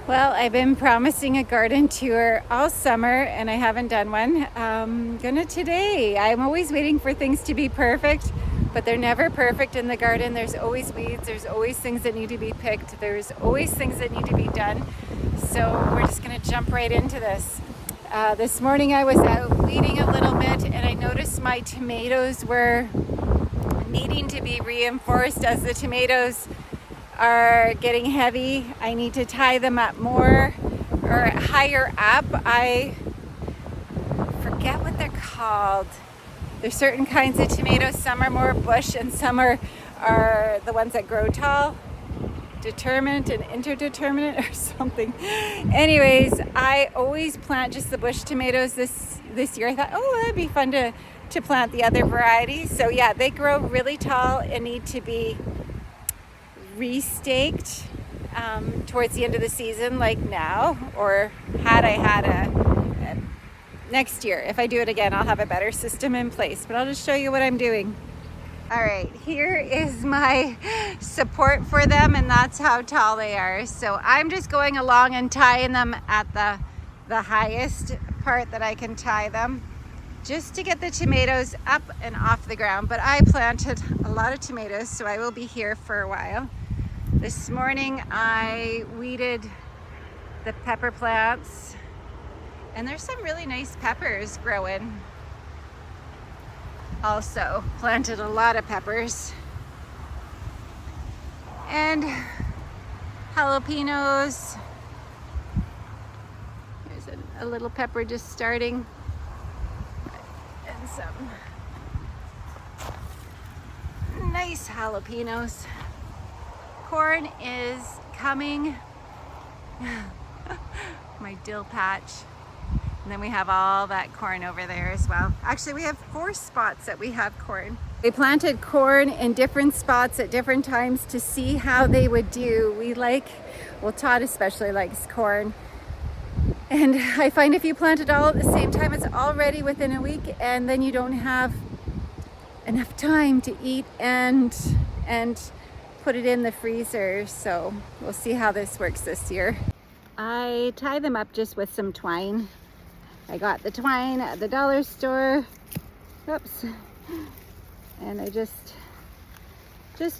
Well, I've been promising a garden tour all summer and I haven't done one. Gonna today. I'm always waiting for things to be perfect, but they're never perfect in the garden. There's always weeds, there's always things that need to be picked, there's always things that need to be done. So we're just gonna jump right into this. This morning I was out weeding a little bit and I noticed my tomatoes were needing to be reinforced as the tomatoes are getting heavy. I need to tie them up more or higher up. I forget what they're called. There's certain kinds of tomatoes. Some are more bush and some are the ones that grow tall. Determinate and interdeterminate or something. Anyways, I always plant just the bush tomatoes this year. I thought, oh, that'd be fun to plant the other varieties. So yeah, they grow really tall and need to be restaked towards the end of the season, like now, or had I had a next year. If I do it again, I'll have a better system in place, but I'll just show you what I'm doing. All right, here is my support for them, and that's how tall they are. So I'm just going along and tying them at the highest part that I can tie them, just to get the tomatoes up and off the ground. But I planted a lot of tomatoes, so I will be here for a while. This morning I weeded the pepper plants, and there's some really nice peppers growing. Also planted a lot of peppers and jalapenos. There's a little pepper just starting, and some nice jalapenos. Corn is coming. My dill patch. And then we have all that corn over there as well. Actually, we have 4 spots that we have corn. We planted corn in different spots at different times to see how they would do. Todd especially likes corn. And I find if you plant it all at the same time, it's already within a week, and then you don't have enough time to eat and put it in the freezer. So we'll see how this works this year. I tie them up just with some twine. I got the twine at the dollar store. Oops. And I just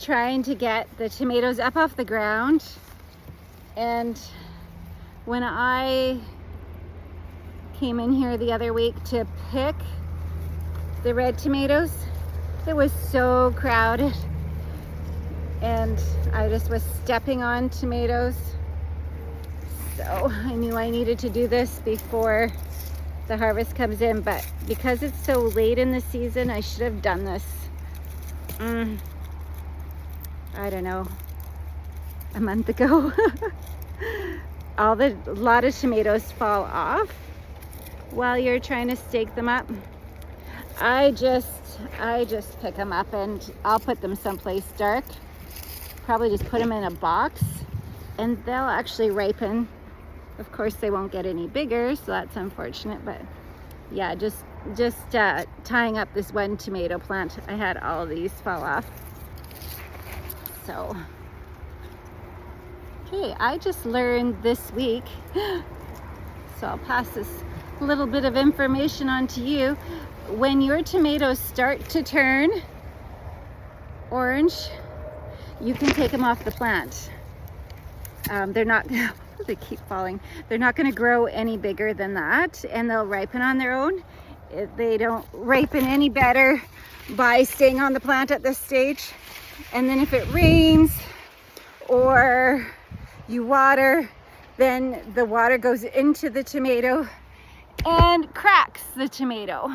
trying to get the tomatoes up off the ground. And when I came in here the other week to pick the red tomatoes, it was so crowded. And I just was stepping on tomatoes. So I knew I needed to do this before the harvest comes in, but because it's so late in the season, I should have done this, I don't know, a month ago. A lot of tomatoes fall off while you're trying to stake them up. I just pick them up and I'll put them someplace dark. Probably just put them in a box and they'll actually ripen. Of course, they won't get any bigger, so that's unfortunate, but yeah, just tying up this one tomato plant. I had all of these fall off. So, okay, I just learned this week, so I'll pass this little bit of information on to you. When your tomatoes start to turn orange, you can take them off the plant. They're not, they keep falling. They're not going to grow any bigger than that, and they'll ripen on their own. They don't ripen any better by staying on the plant at this stage. And then if it rains or you water, then the water goes into the tomato and cracks the tomato.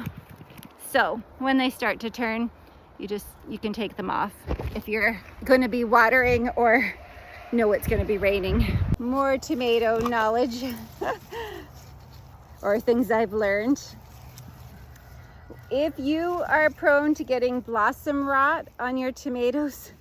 So when they start to turn, you can take them off if you're going to be watering or know it's going to be raining. More tomato knowledge or things I've learned. If you are prone to getting blossom rot on your tomatoes,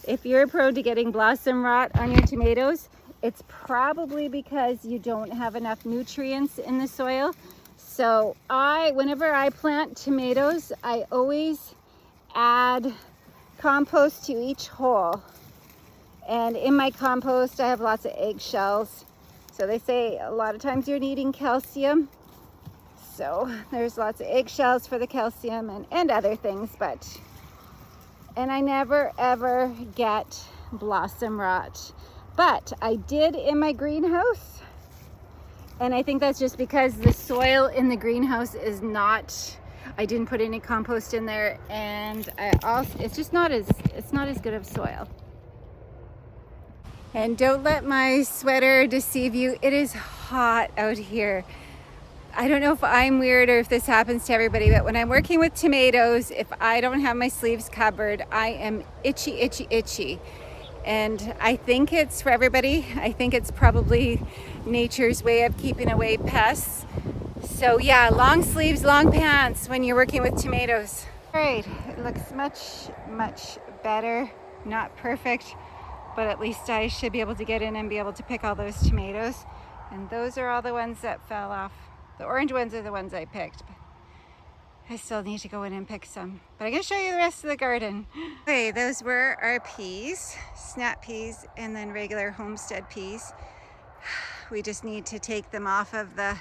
if you're prone to getting blossom rot on your tomatoes, it's probably because you don't have enough nutrients in the soil. So whenever I plant tomatoes, I always add compost to each hole. And in my compost, I have lots of eggshells. So they say a lot of times you're needing calcium. So there's lots of eggshells for the calcium and other things, and I never ever get blossom rot. But I did in my greenhouse. And I think that's just because the soil in the greenhouse is not, I didn't put any compost in there, and it's just not as good of soil. And don't let my sweater deceive you. It is hot out here. I don't know if I'm weird or if this happens to everybody, but when I'm working with tomatoes, if I don't have my sleeves covered, I am itchy, itchy, itchy. And I think it's for everybody. I think it's probably nature's way of keeping away pests. So yeah, long sleeves, long pants when you're working with tomatoes. All right, it looks much, much better. Not perfect, but at least I should be able to get in and be able to pick all those tomatoes. And those are all the ones that fell off. The orange ones are the ones I picked. I still need to go in and pick some, but I'm gonna show you the rest of the garden. Okay, those were our peas, snap peas, and then regular homestead peas. We just need to take them off of the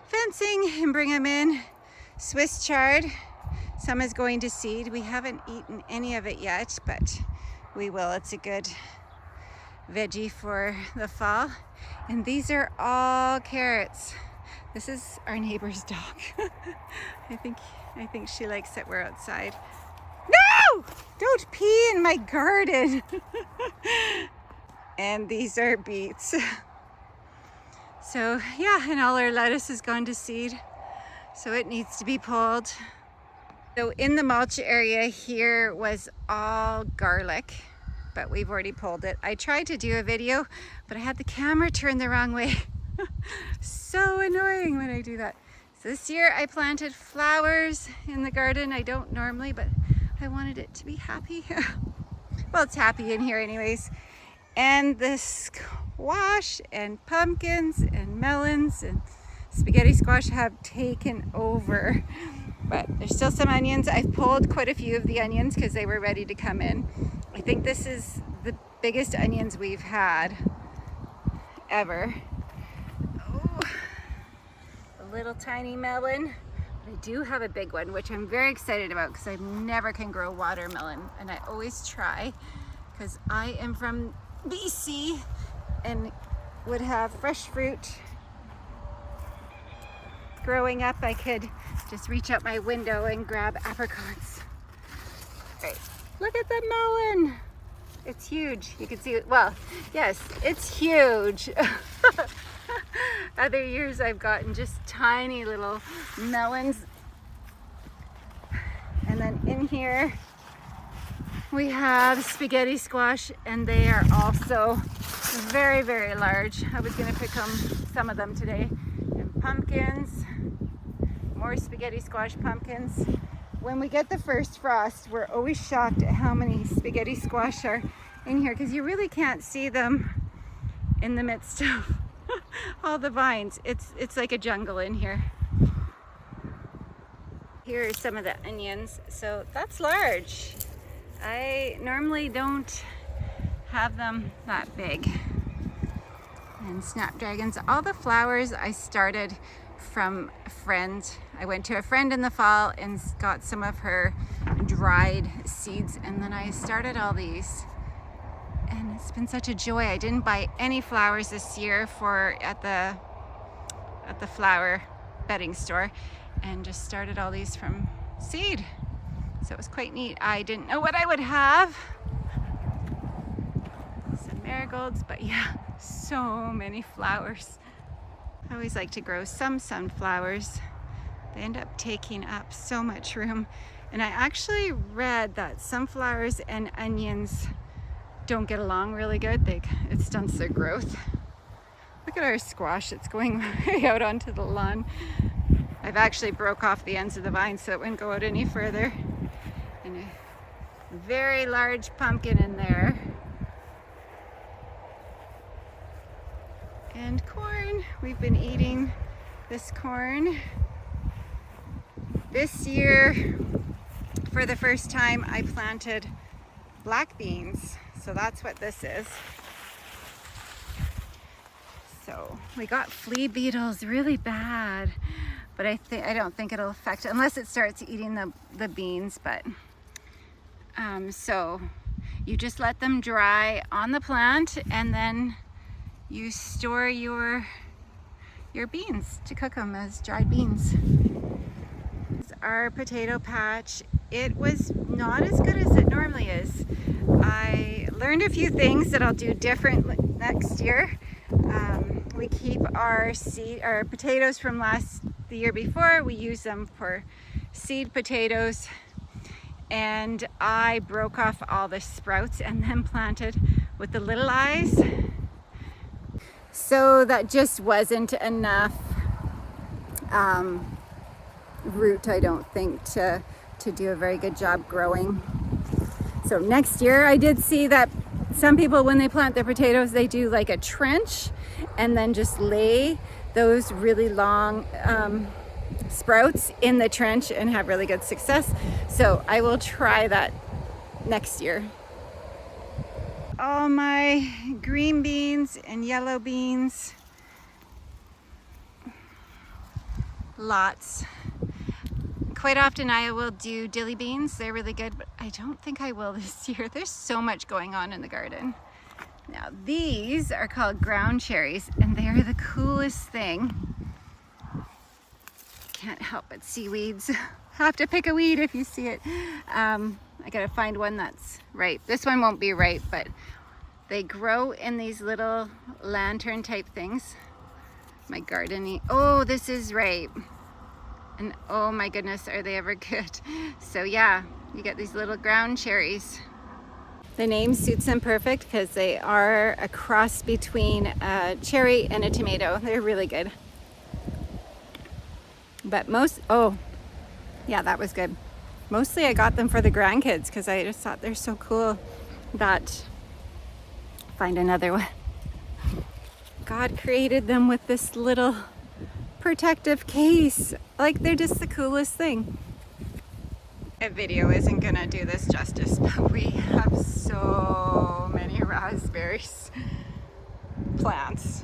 fencing and bring them in. Swiss chard, some is going to seed. We haven't eaten any of it yet, but we will. It's a good veggie for the fall. And these are all carrots. This is our neighbor's dog. I think she likes that we're outside. No! Don't pee in my garden. And these are beets. So yeah, and all our lettuce has gone to seed. So it needs to be pulled. So in the mulch area here was all garlic, but we've already pulled it. I tried to do a video, but I had the camera turned the wrong way. So annoying when I do that. So this year I planted flowers in the garden. I don't normally, but I wanted it to be happy. Well, it's happy in here anyways. And the squash and pumpkins and melons and spaghetti squash have taken over. But there's still some onions. I've pulled quite a few of the onions because they were ready to come in. I think this is the biggest onions we've had ever. Little tiny melon. I do have a big one, which I'm very excited about because I never can grow watermelon, and I always try because I am from BC and would have fresh fruit. Growing up, I could just reach out my window and grab apricots. Right, look at the melon. It's huge. You can see it. Well, yes, it's huge. Other years I've gotten just tiny little melons. And then in here we have spaghetti squash, and they are also very, very large. I was gonna pick some of them today. And pumpkins, more spaghetti squash pumpkins. When we get the first frost, we're always shocked at how many spaghetti squash are in here, because you really can't see them in the midst of all the vines. It's like a jungle in here. Here are some of the onions. So that's large. I normally don't have them that big. And snapdragons, all the flowers I started from a friend. I went to a friend in the fall and got some of her dried seeds, and then I started all these. And it's been such a joy. I didn't buy any flowers this year at the flower bedding store, and just started all these from seed. So it was quite neat. I didn't know what I would have. Some marigolds, but yeah, so many flowers. I always like to grow some sunflowers. They end up taking up so much room. And I actually read that sunflowers and onions don't get along really good. It stunts their growth. Look at our squash. It's going way out onto the lawn. I've actually broke off the ends of the vine so it wouldn't go out any further. And a very large pumpkin in there. And corn. We've been eating this corn. This year, for the first time, I planted black beans. So that's what this is. So we got flea beetles really bad, but I don't think it'll affect, unless it starts eating the beans. But so you just let them dry on the plant, and then you store your beans to cook them as dried beans. Our potato patch, it was not as good as it normally is. I learned a few things that I'll do different next year. We keep our potatoes from the year before. We use them for seed potatoes, and I broke off all the sprouts and then planted with the little eyes. So that just wasn't enough root, I don't think, to do a very good job growing. So next year, I did see that some people, when they plant their potatoes, they do like a trench and then just lay those really long sprouts in the trench and have really good success. So I will try that next year. All my green beans and yellow beans, lots. Quite often I will do dilly beans. They're really good, but I don't think I will this year. There's so much going on in the garden. Now these are called ground cherries, and they're the coolest thing. Can't help but see weeds. Have to pick a weed if you see it. I gotta find one that's ripe. This one won't be ripe, but they grow in these little lantern type things. My gardening, oh, this is ripe. And oh my goodness, are they ever good. So yeah, you get these little ground cherries. The name suits them perfect because they are a cross between a cherry and a tomato. They're really good. But oh yeah, that was good. Mostly I got them for the grandkids because I just thought they're so cool. Find another one. God created them with this little protective case. Like, they're just the coolest thing. A video isn't gonna do this justice, but we have so many raspberries plants.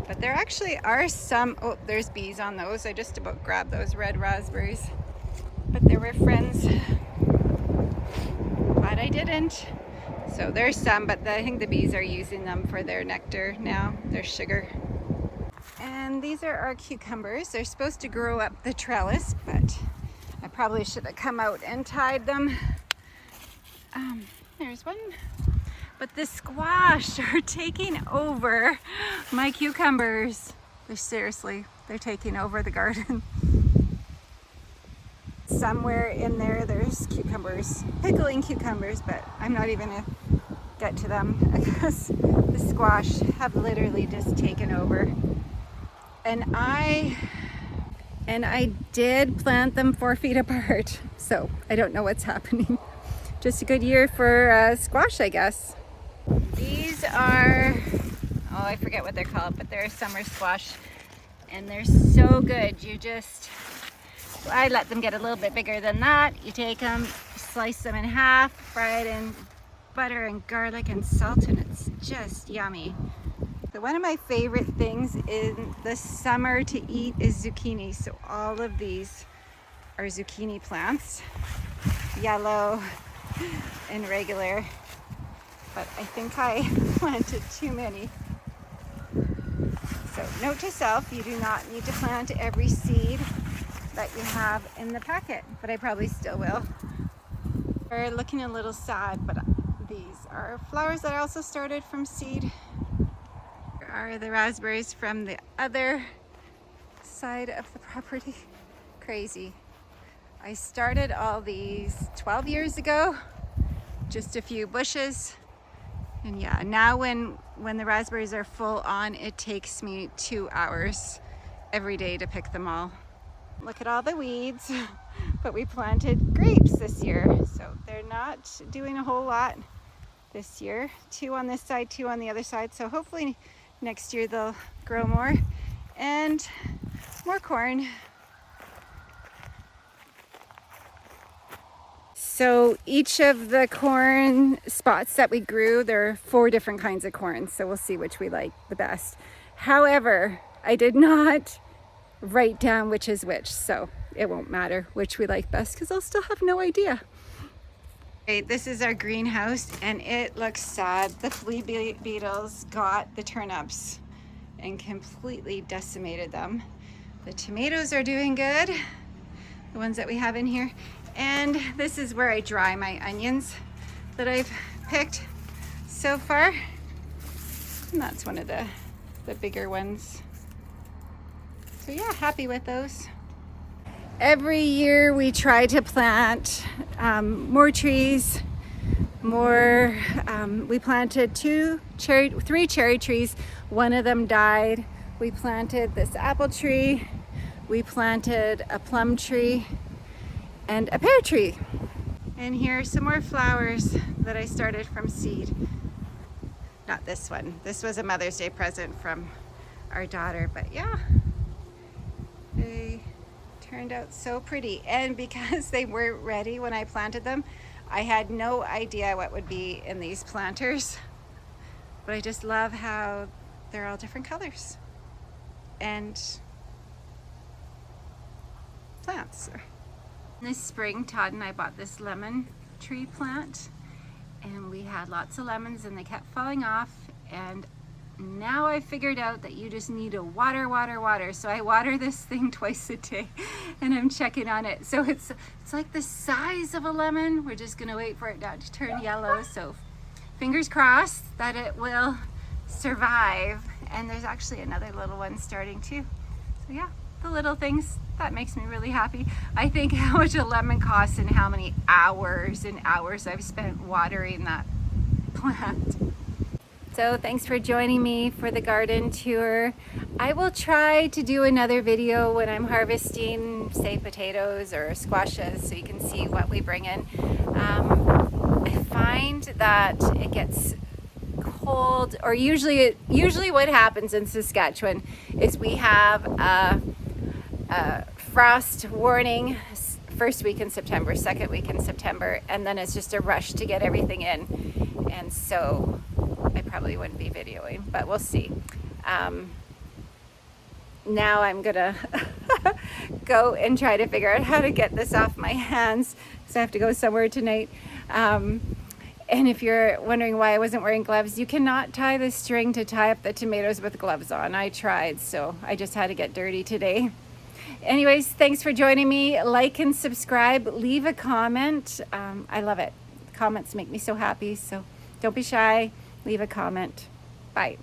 But there actually are some, oh, there's bees on those. I just about grabbed those red raspberries, but there were friends, but I didn't. So there's some, but I think the bees are using them for their nectar now, their sugar. And these are our cucumbers. They're supposed to grow up the trellis, but I probably should have come out and tied them. There's one. But the squash are taking over my cucumbers. They're taking over the garden. Somewhere in there, there's cucumbers, pickling cucumbers, but I'm not even gonna get to them because the squash have literally just taken over. And I did plant them 4 feet apart, so I don't know what's happening. Just a good year for squash, I guess. These are, oh, I forget what they're called, but they're summer squash, and they're so good. I let them get a little bit bigger than that. You take them, slice them in half, fry it in butter and garlic and salt, and it's just yummy. So one of my favorite things in the summer to eat is zucchini. So all of these are zucchini plants, yellow and regular, but I think I planted too many. So note to self, you do not need to plant every seed that you have in the packet, but I probably still will. They're looking a little sad, but these are flowers that I also started from seed. Here are the raspberries from the other side of the property. Crazy. I started all these 12 years ago, just a few bushes. And yeah, now when the raspberries are full on, it takes me 2 hours every day to pick them all. Look at all the weeds, but we planted grapes this year, so they're not doing a whole lot this year. 2 on this side, 2 on the other side, so hopefully next year they'll grow more. And more corn. So each of the corn spots that we grew, there are 4 different kinds of corn, so we'll see which we like the best. However, I did not write down which is which, so it won't matter which we like best because I'll still have no idea. Okay, this is our greenhouse and it looks sad. The flea beetles got the turnips and completely decimated them. The tomatoes are doing good, the ones that we have in here. And this is where I dry my onions that I've picked so far. And that's one of the bigger ones. So yeah, happy with those. Every year we try to plant more trees, more. We planted three cherry trees. One of them died. We planted this apple tree. We planted a plum tree and a pear tree. And here are some more flowers that I started from seed. Not this one. This was a Mother's Day present from our daughter, but yeah. They turned out so pretty, and because they weren't ready when I planted them, I had no idea what would be in these planters, but I just love how they're all different colors and plants. This spring, Todd and I bought this lemon tree plant, and we had lots of lemons and they kept falling off, and now I figured out that you just need to water. So I water this thing twice a day and I'm checking on it. So it's like the size of a lemon. We're just gonna wait for it not to turn yellow. So fingers crossed that it will survive. And there's actually another little one starting too. So yeah, the little things, that makes me really happy. I think how much a lemon costs and how many hours and hours I've spent watering that plant. So thanks for joining me for the garden tour. I will try to do another video when I'm harvesting, say, potatoes or squashes, so you can see what we bring in. I find that it gets cold, or usually what happens in Saskatchewan is we have a frost warning first week in September, second week in September, and then it's just a rush to get everything in. And so I probably wouldn't be videoing, but we'll see. Now I'm gonna go and try to figure out how to get this off my hands because I have to go somewhere tonight. And if you're wondering why I wasn't wearing gloves, you cannot tie the string to tie up the tomatoes with gloves on. I tried, so I just had to get dirty today. Anyways, thanks for joining me. Like and subscribe, leave a comment. I love it. Comments make me so happy, so don't be shy. Leave a comment. Bye.